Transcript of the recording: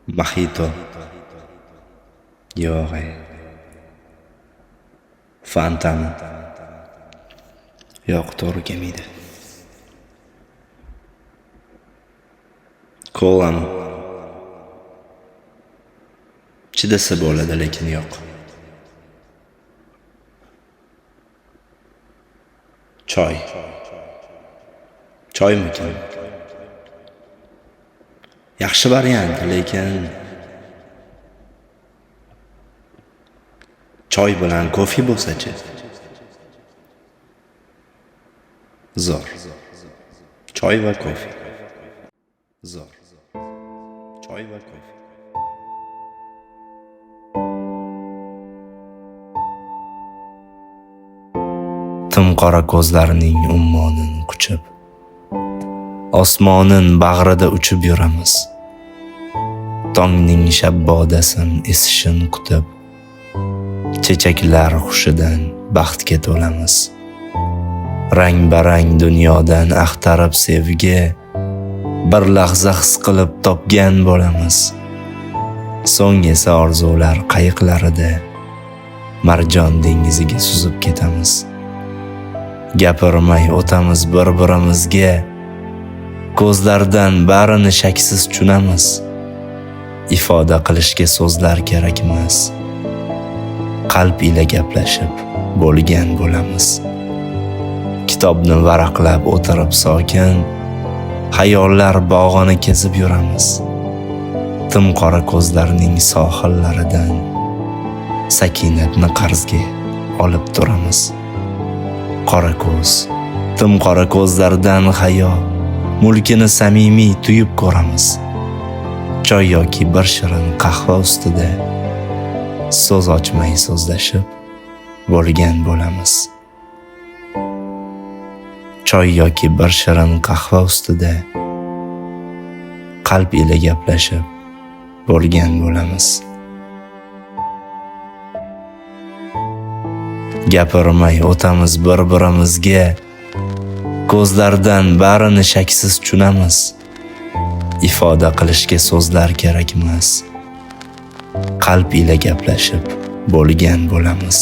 Mojito. Yo'q. Fantami? Yo'q, to'g'ri kelmaydi. Kolami? Chidasa bo'ladi, lekin yo'q. Choy. Choymikin? Yaxshi variant, lekin choy bilan kofe bo'lsa-chi? Zo'r. Choy va kofe. Zo'r. Choy va kofe. Timqora ko'zlarining ummonin quchib, osmonin bag'rida uchib yuramiz. Tongning shabbodasin esishin kutib, chechaklar xushidan baxtga to'lamiz. Rang-barang dunyodan axtarib sevgi, bir lahza his qilib topgan bo'lamiz. So'ng esa orzular qayiqlarida marjon dengiziga suzib ketamiz. Gapirmay o'tamiz bir-birimizga, ko'zlardan barini shaksiz tushunamiz. Ifoda qilishga so'zlar kerak emas, qalb ila gaplashib bo'lgan bo'lamiz. Kitobni varaqlab o'tirib sokin, xayollar bog'ini kezib yuramiz. Timqora ko'zlarning sohillaridan sakinatni qarzga olib turamiz. Qora ko'z, timqora ko'zlardan hayo, mulkini samimiy tuyib ko'ramiz. Choy yoki bir shirin qahva ustida so'z ochmay so'zlashib bo'lgan bo'lamiz. Choy yoki bir shirin qahva ustida qalb ila gaplashib bo'lgan bo'lamiz. Gapirmay o'tamiz bir-birimizga, ko'zlardan barini shaksiz tushunamiz. Ifoda qilishga so'zlar kerak emas, qalb ila gaplashib bo'lgan bo'lamiz.